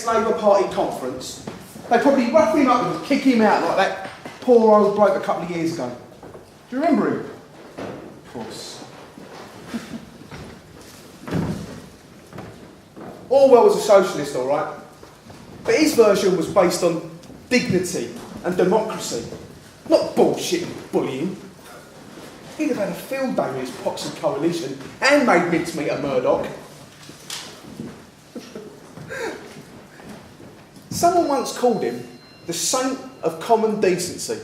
next Labour Party conference, they probably rough him up and kick him out like that poor old bloke a couple of years ago. Do you remember him? Of course. Orwell was a socialist, all right, but his version was based on dignity and democracy, not bullshit and bullying. He'd have had a field day with his poxy coalition and made mincemeat of Murdoch. Someone once called him the saint of common decency.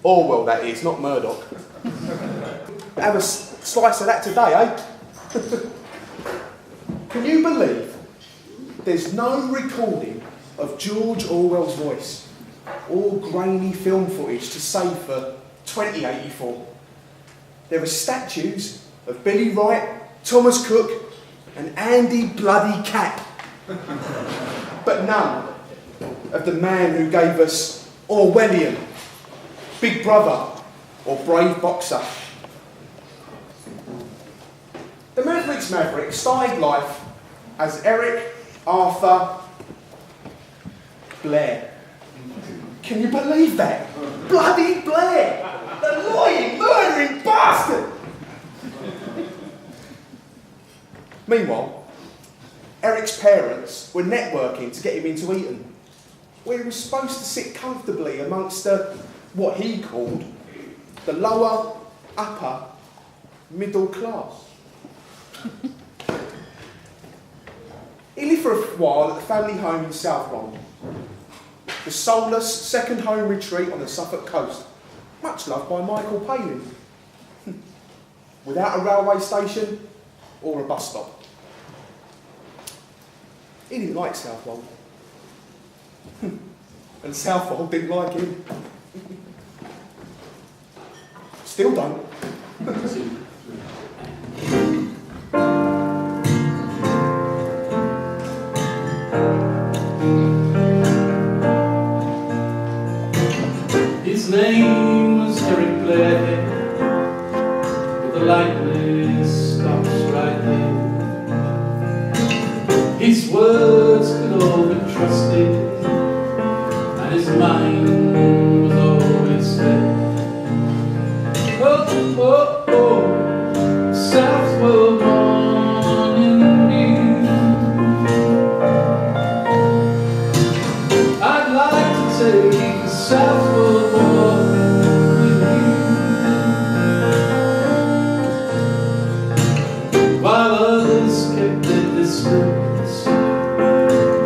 Orwell, that is, not Murdoch. Have a slice of that today, eh? Can you believe there's no recording of George Orwell's voice or grainy film footage to save for 2084? There are statues of Billy Wright, Thomas Cook and Andy Bloody Cat. But none of the man who gave us Orwellian, Big Brother or Brave Boxer. The Mavericks Maverick started life as Eric Arthur Blair. Can you believe that? Bloody Blair! The lying, murdering bastard! Meanwhile, Eric's parents were networking to get him into Eton, where he was supposed to sit comfortably amongst what he called the lower, upper, middle class. He lived for a while at the family home in Southbold, the soulless second home retreat on the Suffolk coast, much loved by Michael Palin, without a railway station or a bus stop. He didn't like Southwold, and Southwold didn't like him. Still don't. His name was Eric Blair, but the likeness stops right there. His words could all be trusted, and his mind was always fair. Oh, oh, oh, Southwell born in me. I'd like to take a Southwell walk with you, while others kept their distance.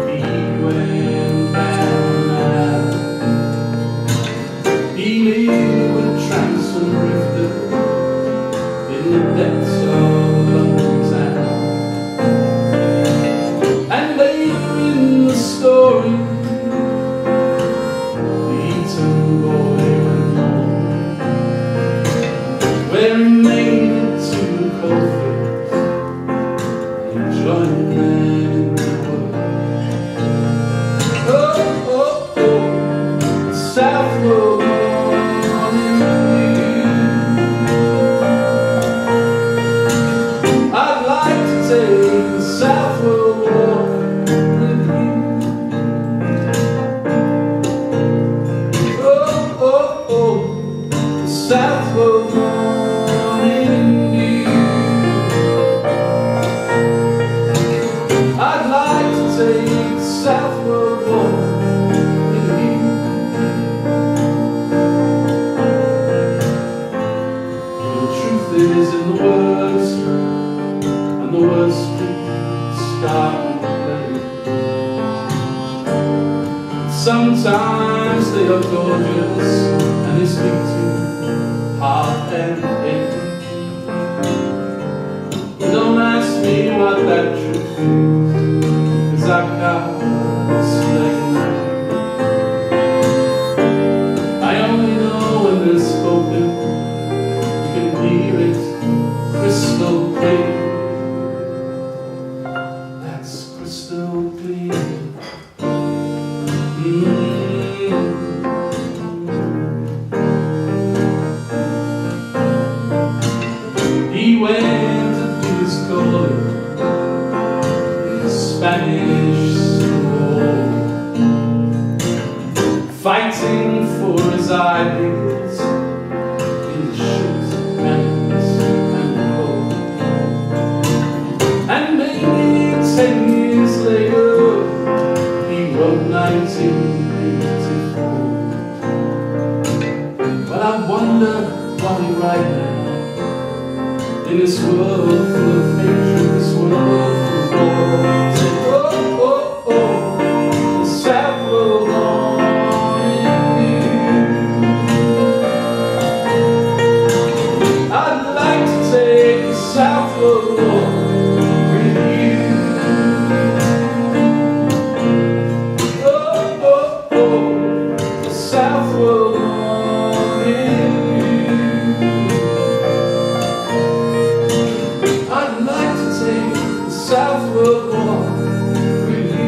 He went down now. He lived with tramps and drifters in the depths of London town. And later in the story, the Eton boy went home, where he made it to the coalfields and joined the man in the world. Oh, oh, oh, Southwell born in me. I'd like to take the Southwell walk with you. Oh, oh, oh, the Southwell born in me. I'd like to take the Southwell walk with you. The truth is in the words, and the words speak, start and play. Sometimes they are gorgeous, and they speak to heart and head. Don't ask me what that truth is, 'cause I can't explain it. I only know when they're spoken, you can hear it crystal clear. That's crystal clear. He went to do his calling in the Spanish Civil War. fighting for his ideals in the streets of madness and cold. And maybe 10 years later he wrote 1984. But I wonder what he write now in this world full of hatred, this world full of war. Say, oh, oh, oh, the South will go on in you. I'd like to take the South will go on with you. Oh, oh, oh, the South will go on in you. I'd like to take the South will go on with you.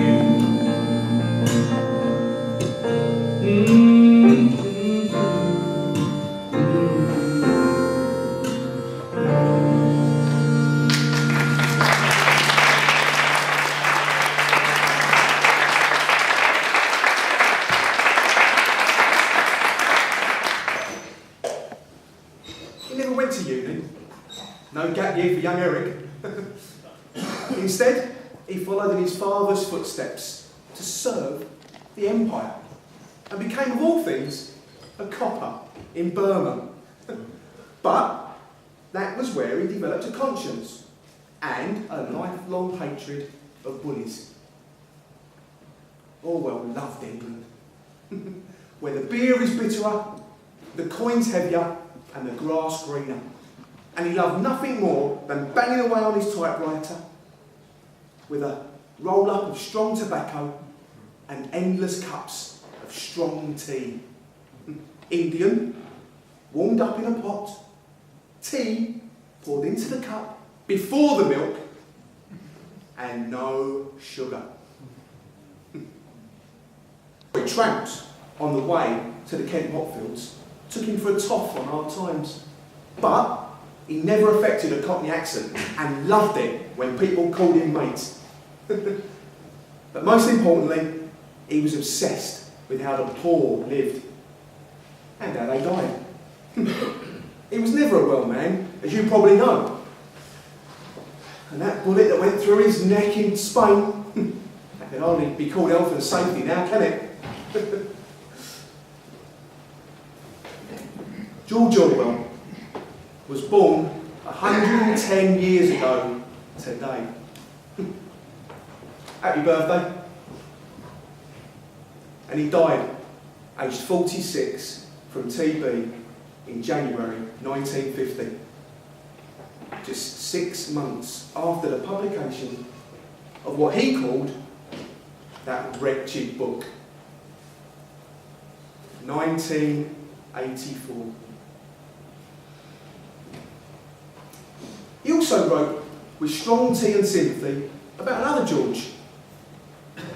He never went to uni. No gap year for young Eric. Instead, he followed in his father's footsteps to serve the empire and became, of all things, a copper in Burma. But that was where he developed a conscience and a lifelong hatred of bullies. Orwell loved England, where the beer is bitterer, the coin's heavier, and the grass greener. And he loved nothing more than banging away on his typewriter with a roll-up of strong tobacco and endless cups of strong tea. Indian, warmed up in a pot, tea poured into the cup before the milk, and no sugar. We tramped on the way to the Kent Hotfields, took him for a toff on Hard Times, but he never affected a Cockney accent and loved it when people called him mate. But most importantly, he was obsessed with how the poor lived and how they died. He was never a well man, as you probably know. And that bullet that went through his neck in Spain, that can hardly be called health and safety now, can it? Georgie Orwell was born 110 years ago today. Happy birthday. And he died, aged 46, from TB in January 1950. Just 6 months after the publication of what he called that wretched book. 1984. He also wrote with strong tea and sympathy about another George,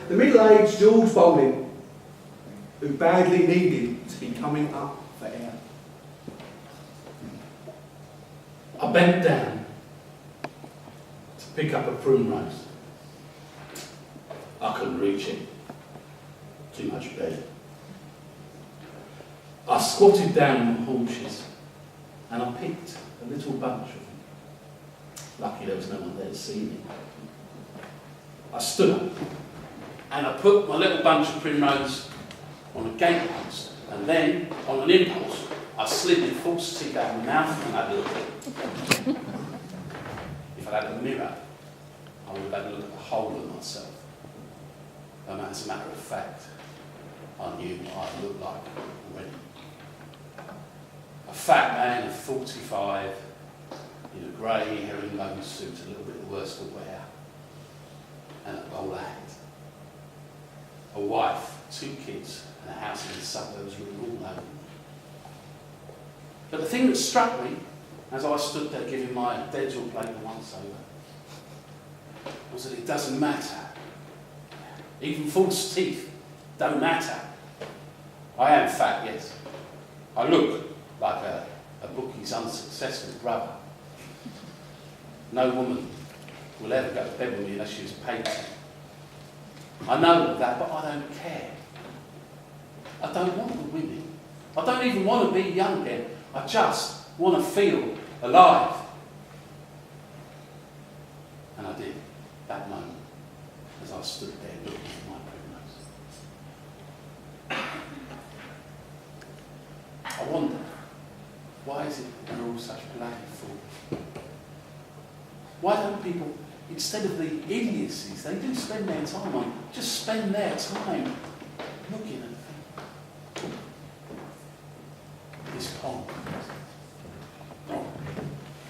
the middle-aged George Bowling, who badly needed to be coming up for air. I bent down to pick up a primrose. I couldn't reach it. Too much bed. I squatted down on the haunches and I picked a little bunch of them. Lucky there was no one there to see me. I stood up and I put my little bunch of primrose on a gatepost, and then, on an impulse, I slid the false teeth out of my mouth and had a look at it. If I'd had a mirror, I would have had a look at the whole of myself. And as a matter of fact, I knew what I looked like already. A fat man of 45, in a grey herringbone suit, a little bit the worse for wear, and a bowler hat. A wife, 2 kids, and a house in the suburbs written all over. But the thing that struck me, as I stood there giving my dental plate a once over, was that it doesn't matter. Even false teeth don't matter. I am fat, yes. I look like a bookie's unsuccessful brother. No woman will ever go to bed with me unless she was paid to. I know all that, but I don't care. I don't want the women. I don't even want to be young again. I just want to feel alive. And I did, that moment, as I stood there looking at my primrose. I wonder, why is it that we're all such bloody fools? Why don't people, instead of the idiocies they do spend their time on, just spend their time looking at this pond? Oh,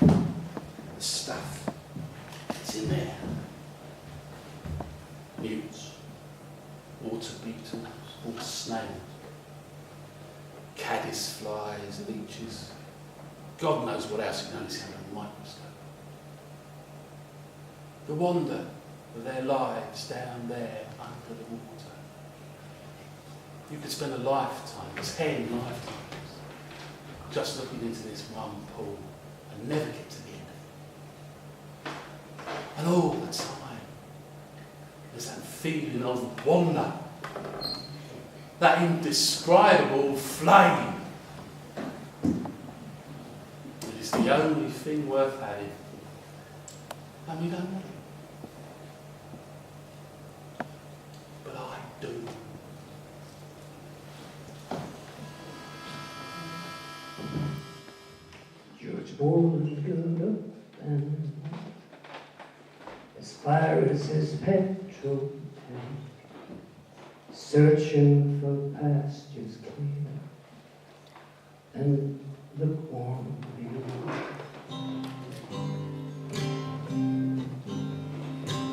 the stuff that's in there. Newts, water beetles, water snails, caddis flies, leeches. God knows what else you can only see under a microscope. The wonder of their lives down there under the water. You could spend a lifetime, 10 lifetimes, just looking into this one pool and never get to the end of it. And all the time, there's that feeling of wonder, that indescribable flame. It is the only thing worth having. And we don't want it. But I do. George Orwell got up and as far as his petrol tank, searching for pastures clear and the warm view.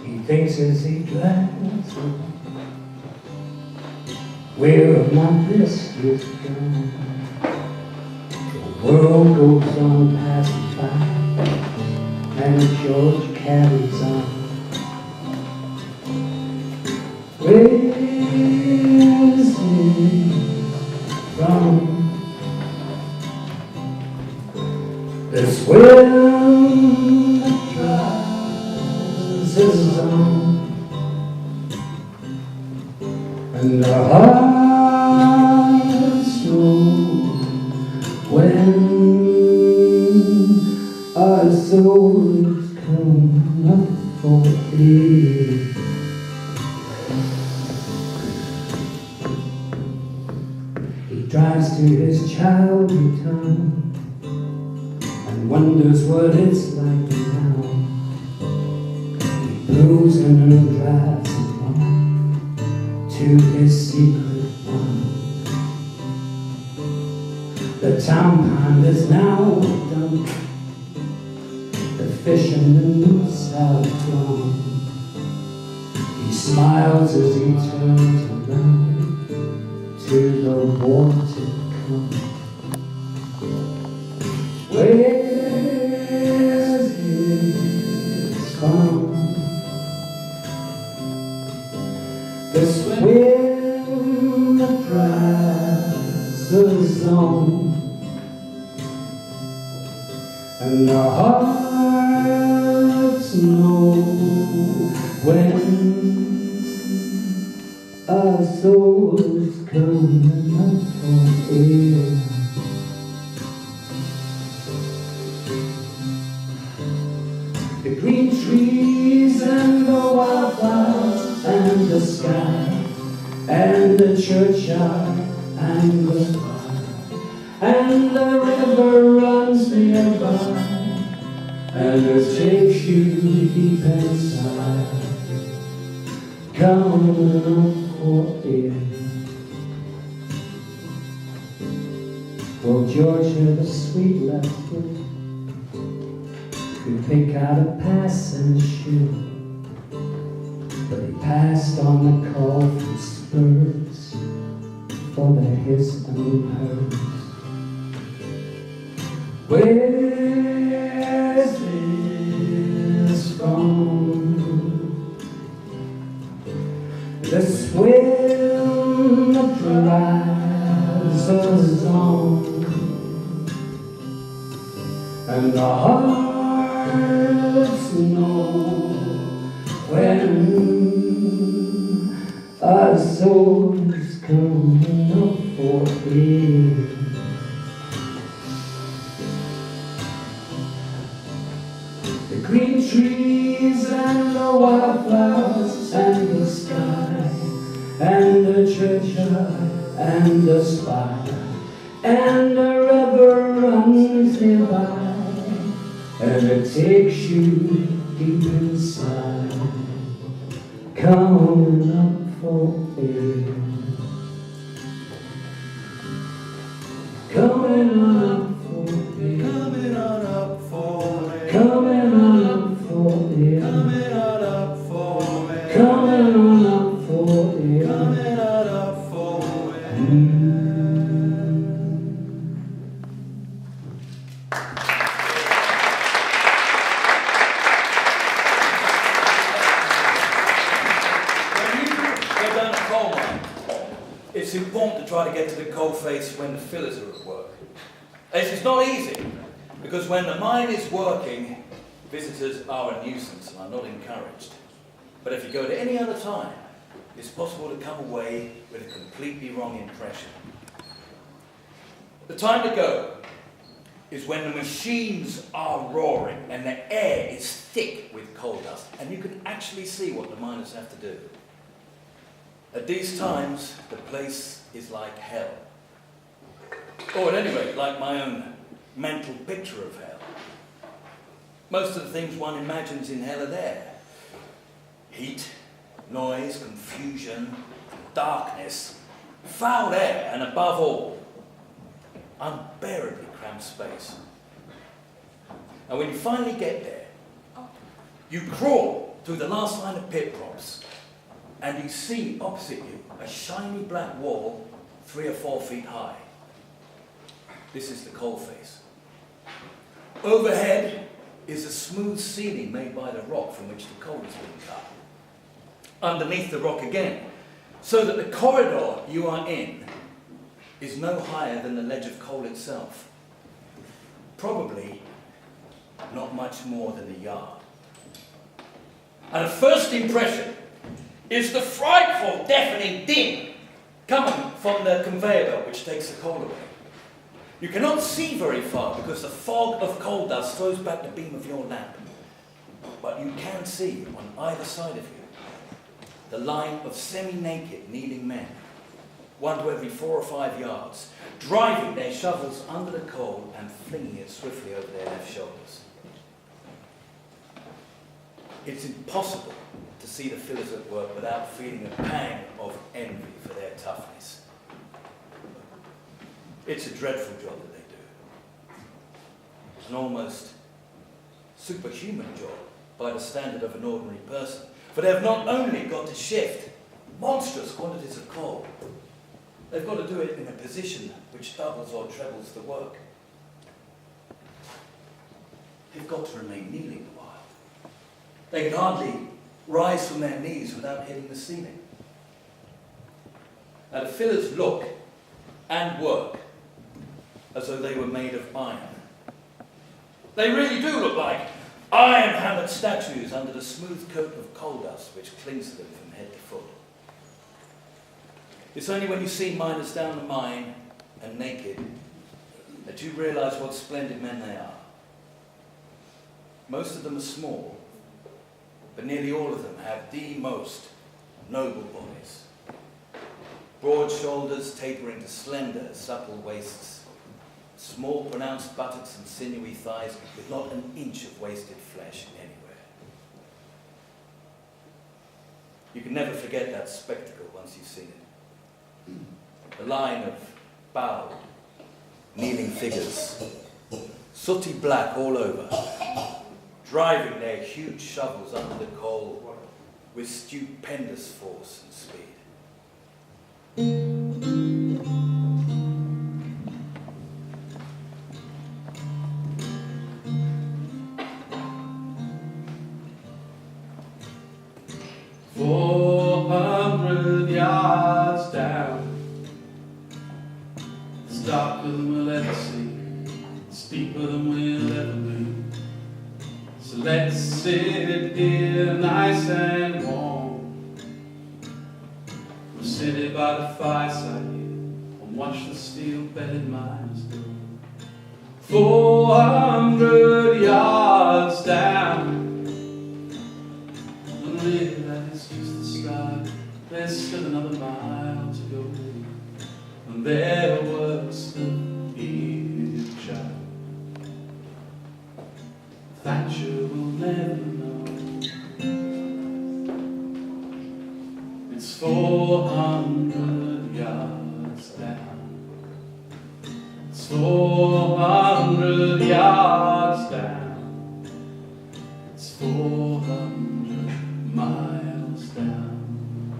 He thinks as he drives where my best is gone. The world goes on passing by, and George carries on. Where is he from? This wind that drives his on, and our hearts know when our souls come up for air. He drives to his childhood town and wonders what it's like now. He blows and drives along to his secret one. The town pond is now done, the fish and the moose have gone. He smiles as he turns around to the water come. Where's his from? This wind that drives us on, and our hearts know when our souls coming up for air. The green trees and the wildflowers and the sky and the churchyard and the bar and the river runs nearby and it takes you deep inside, coming up for air. Well, George had a sweet left foot, could pick out a passing shoe, but he passed on the call for spurs for the his and hers. Where's this from? This wind that drives us on, and the hearts know when our souls come up for air. The green trees and the wildflowers and the sky and the churchyard and the spire and the river runs nearby and it takes you deep inside, coming up for air, coming on up for air, Coming on up for air. coming on up for air, Coming on up for air. coming on up for air. Coming on up for air. When you go down a coal mine, it's important to try to get to the coal face when the fillers are at work. This is not easy, because when the mine is working, visitors are a nuisance and are not encouraged. But if you go to any other time, it's possible to come away with a completely wrong impression. The time to go is when the machines are roaring and the air is thick with coal dust and you can actually see what the miners have to do. At these times, the place is like hell. Or at any rate, like my own mental picture of hell. Most of the things one imagines in hell are there. Heat, noise, confusion, darkness, foul air, and above all, unbearably cramped space. And when you finally get there, you crawl through the last line of pit props, and you see opposite you a shiny black wall 3 or 4 feet high. This is the coal face. Overhead is a smooth ceiling made by the rock from which the coal is being cut. Underneath the rock again, so that the corridor you are in is no higher than the ledge of coal itself. Probably not much more than a yard. And a first impression is the frightful, deafening din coming from the conveyor belt which takes the coal away. You cannot see very far because the fog of coal dust throws back the beam of your lamp. But you can see on either side of you the line of semi-naked kneeling men, 1 to every 4 or 5 yards, driving their shovels under the coal and flinging it swiftly over their left shoulders. It's impossible to see the fillers at work without feeling a pang of envy for their toughness. It's a dreadful job that they do. It's an almost superhuman job by the standard of an ordinary person. For they've not only got to shift monstrous quantities of coal, they've got to do it in a position which doubles or trebles the work. They've got to remain kneeling a while. They can hardly rise from their knees without hitting the ceiling. Now the fillers look and work as though they were made of iron. They really do look like iron-hammered statues under the smooth coat of coal dust which clings to them from head to foot. It's only when you see miners down the mine and naked that you realise what splendid men they are. Most of them are small, but nearly all of them have the most noble bodies. Broad shoulders tapering to slender, supple waists, small pronounced buttocks and sinewy thighs with not an inch of wasted flesh anywhere. You can never forget that spectacle once you've seen it. The line of bowed, kneeling figures, sooty black all over, driving their huge shovels under the coal with stupendous force and speed. Yards down, darker than we'll ever see, steeper than we'll ever be. So let's sit here nice and warm. We're seated by the fireside on watch the steel-bellied miners go 400 yards down. And really that is just the start. There's still another mile to go, and there works the future. Thatcher will never know. It's 400 yards down. It's 400 yards down. It's 400 miles down.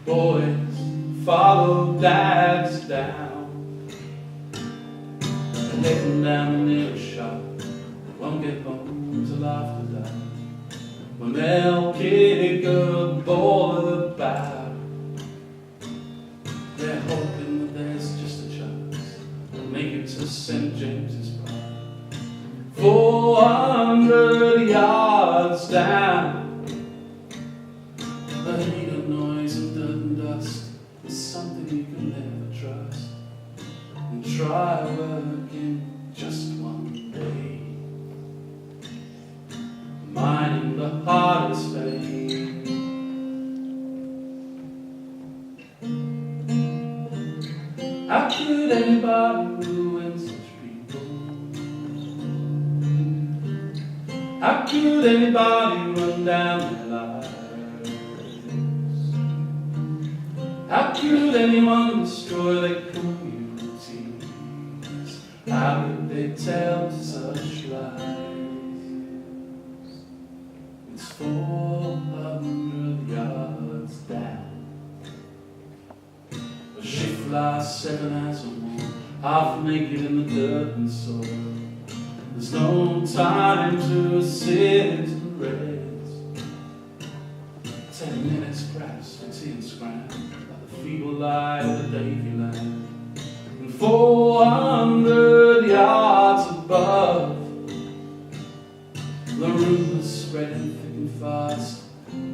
Boys, follow dads down. They're heading down the nail shop. Won't get home till after that. When they'll kick a ball about, they're hoping that there's just a chance to make it to St. James's Park. 400 yards down. The heat of noise and dirt and dust is something you can never trust. And try working just one day. Mining the hardest vein. How could anybody ruin such people? How could anybody run down their lives? How could anyone destroy their communities? How could they tell such lies? 400 yards down. A shift lasts 7 hours or more, half naked in the dirt and soil. There's no time to sit and rest. 10 minutes perhaps for tea and scram, like the feeble light of the Davy land. And 400 yards above, the rumours spreading thick and fast.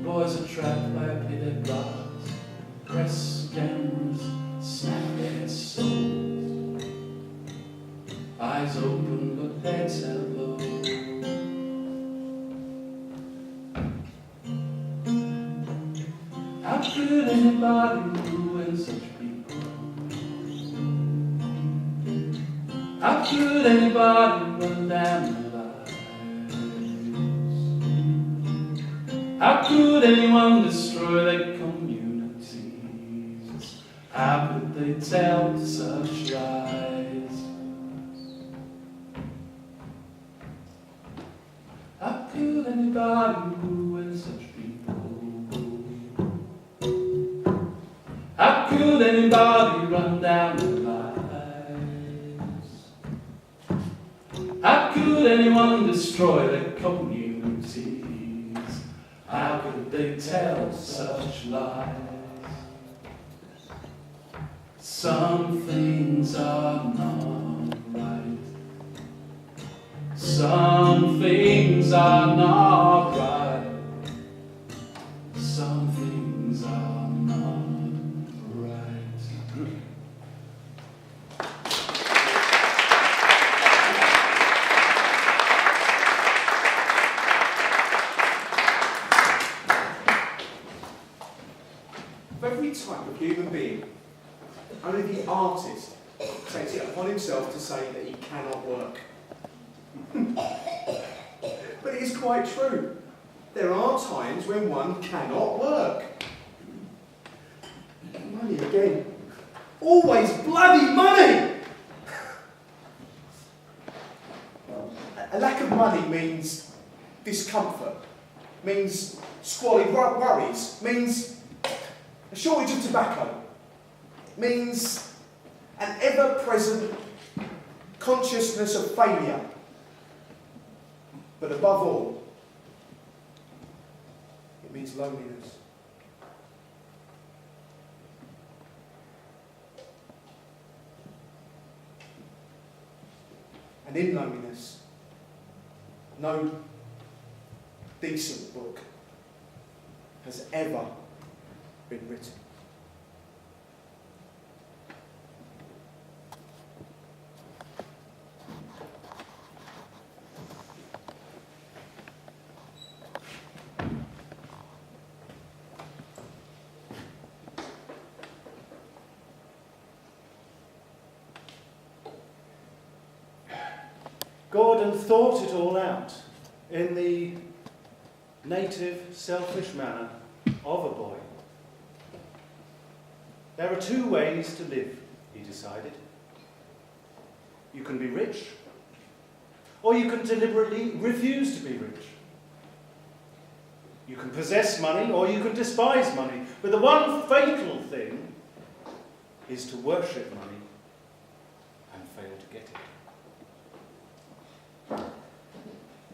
Boys are trapped by a pitted blast. Press cameras snap their souls. Eyes open but heads held low. How could anybody ruin such people? How could anybody run down their lives? How could anyone destroy their communities? How could they tell such lies? How could anybody ruin such people? How could anybody run down their lives? How could anyone destroy their communities? How could they tell such lies? Some things are not right. Some things are not right. Some things are not right. Of every type of human being, only the artist takes it upon himself to say that he cannot work. But it is quite true. There are times when one cannot work. Money again. Always bloody money! A lack of money means discomfort, means squalid worries, means a shortage of tobacco, means an ever-present consciousness of failure. But above all, it means loneliness. And in loneliness, no decent book has ever been written. Gordon thought it all out in the native, selfish manner of a boy. There are two ways to live, he decided. You can be rich, or you can deliberately refuse to be rich. You can possess money, or you can despise money. But the one fatal thing is to worship money and fail to get it.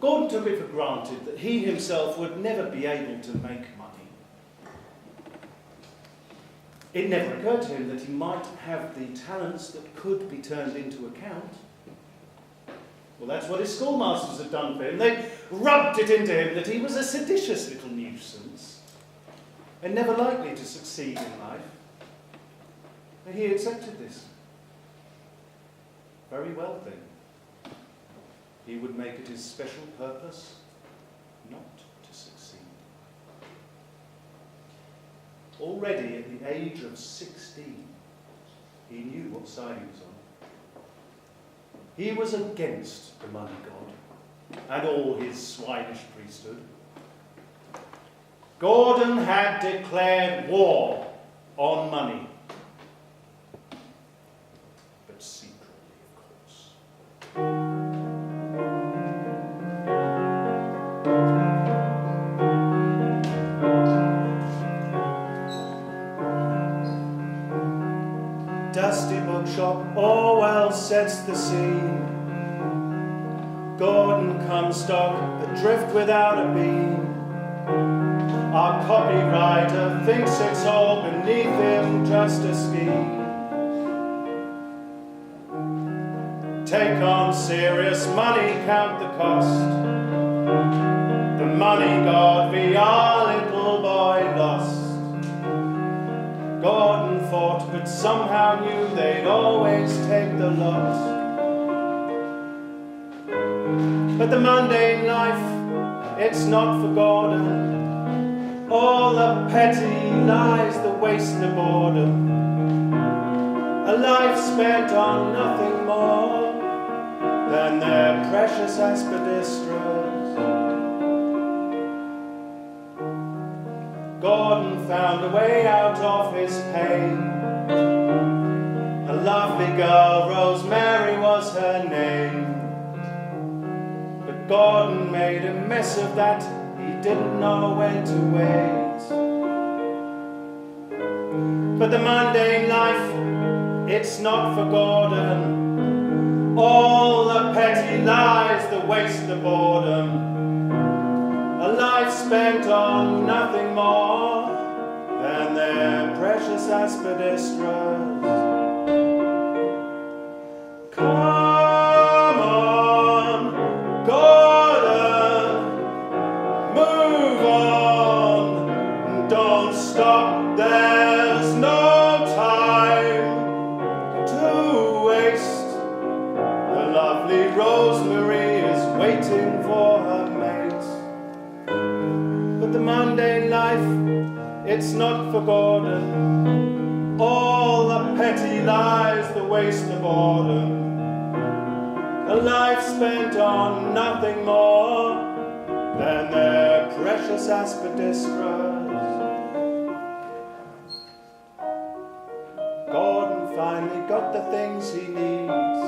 Gordon took it for granted that he himself would never be able to make money. It never occurred to him that he might have the talents that could be turned into account. Well, that's what his schoolmasters had done for him. They rubbed it into him that he was a seditious little nuisance and never likely to succeed in life. And he accepted this. Very well then. He would make it his special purpose not to succeed. Already at the age of 16, he knew what side he was on. He was against the money god and all his swinish priesthood. Gordon had declared war on money. But secretly, of course. Dusty bookshop, Orwell sets the scene. Gordon comes stock, adrift without a beam. Our copywriter thinks it's all beneath him, just a scheme. Take on serious money, count the cost. The money god we our little boy lost. Gordon fought, but somehow knew they'd always take the loss. But the mundane life, it's not for Gordon. All the petty lies, the waste, the boredom. A life spent on nothing more than their precious aspidistras. Gordon found a way out of his pain. A lovely girl, Rosemary was her name. But Gordon made a mess of that, he didn't know when to wait. But the mundane life, it's not for Gordon. All the petty lies, the waste, the boredom. A life spent on nothing more than their precious aspidistras. Come on, Gordon, move on, don't stop, there's no time to waste. The lovely Rosemary is waiting for her mate. But the mundane life, it's not for Gordon. All the petty lies, the waste, the boredom. A life spent on nothing more than their precious aspidistras. Gordon finally got the things he needs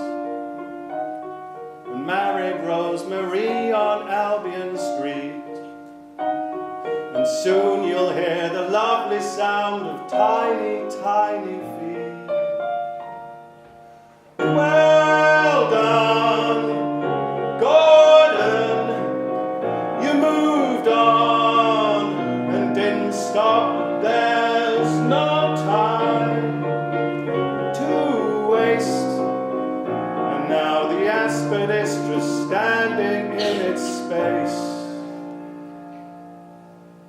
and married Rosemary on Albion Street. And soon you'll hear the lovely sound of tiny, tiny feet. Well done, Gordon, you moved on and didn't stop. There's no time to waste. And now the aspidistra standing in its space,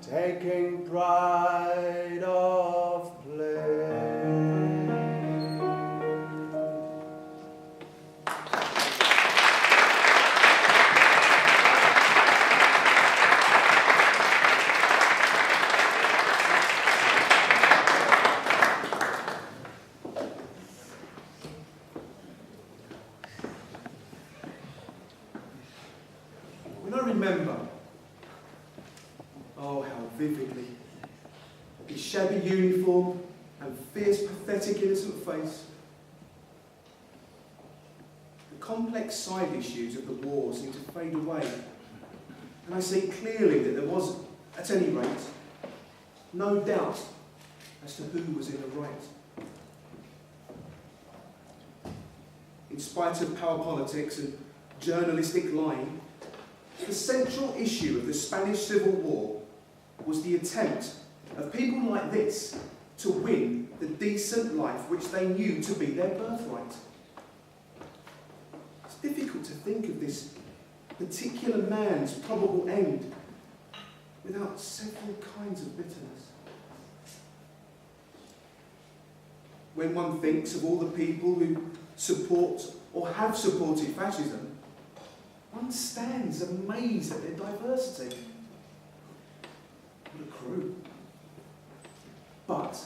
taking pride of play. remember, oh how vividly, his shabby uniform and fierce, pathetic, innocent face. The complex side issues of the war seem to fade away, and I see clearly that there was, at any rate, no doubt as to who was in the right. In spite of power politics and journalistic lying, the central issue of the Spanish Civil War was the attempt of people like this to win the decent life which they knew to be their birthright. It's difficult to think of this particular man's probable end without several kinds of bitterness. When one thinks of all the people who support or have supported fascism, one stands amazed at their diversity. What a crew. But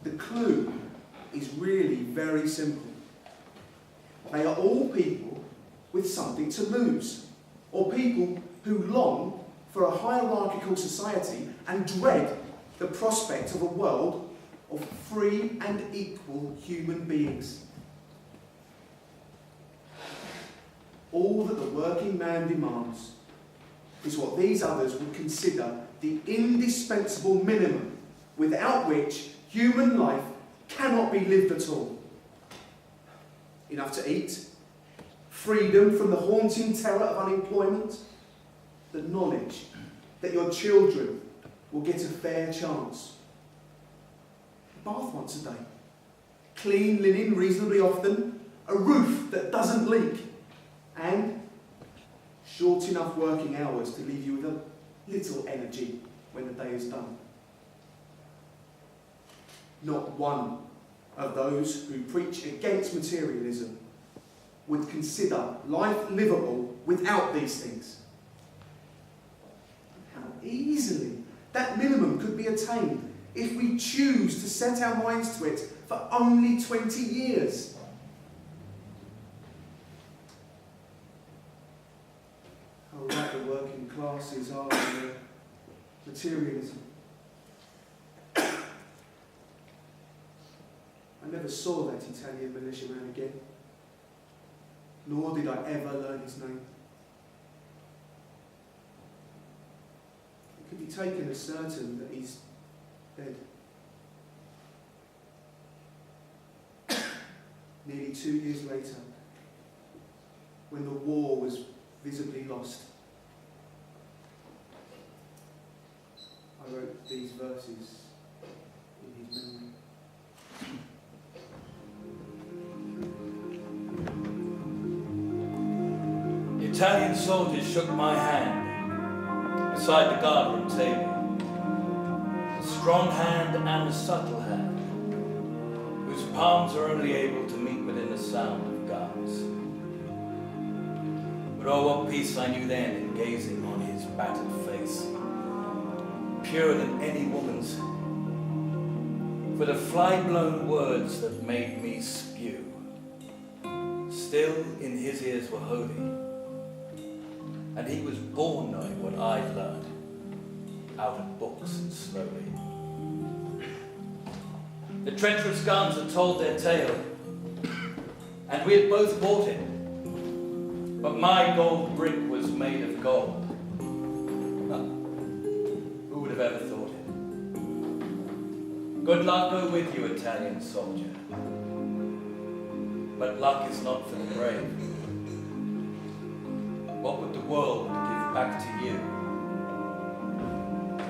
the clue is really very simple. They are all people with something to lose, or people who long for a hierarchical society and dread the prospect of a world of free and equal human beings. All that the working man demands is what these others would consider the indispensable minimum without which human life cannot be lived at all. Enough to eat, freedom from the haunting terror of unemployment, the knowledge that your children will get a fair chance. A bath once a day, clean linen reasonably often, a roof that doesn't leak, and short enough working hours to leave you with a little energy when the day is done. Not one of those who preach against materialism would consider life livable without these things. How easily that minimum could be attained if we choose to set our minds to it for only 20 years. How right the working classes are in their materialism. I never saw that Italian militiaman again, nor did I ever learn his name. It could be taken as certain that he's dead. Nearly 2 years later, when the war was visibly lost, I wrote these verses in his memory. The Italian soldiers shook my hand beside the guardroom table. A strong hand and a subtle hand, whose palms are only able to meet within the sound of guns. But oh, what peace I knew then in gazing on his battered face, purer than any woman's, for the fly-blown words that made me spew, still in his ears were holy, and he was born knowing what I'd learned out of books and slowly. The treacherous guns had told their tale, and we had both bought it, but my gold brick was made of gold. Who would have ever thought it? Good luck go with you, Italian soldier. But luck is not for the brave. What would the world give back to you?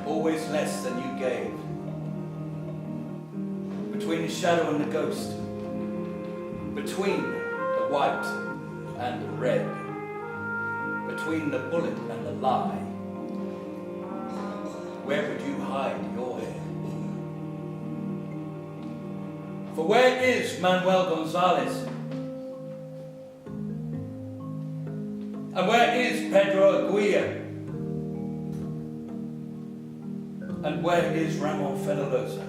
Always less than you gave. Between the shadow and the ghost, between the white and the red, between the bullet and the lie, where would you hide your head? For where is Manuel Gonzalez? And where is Pedro Aguirre? And where is Ramon Federosa?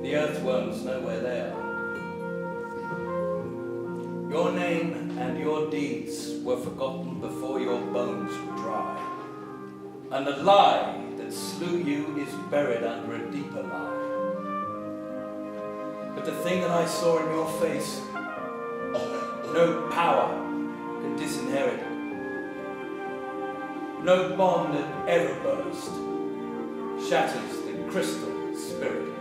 The earthworms know where they are. Your name and your deeds were forgotten before your bones were dry. And the lie that slew you is buried under a deeper lie. But the thing that I saw in your face, no power can disinherit. No bomb that ever burst shatters the crystal spirit.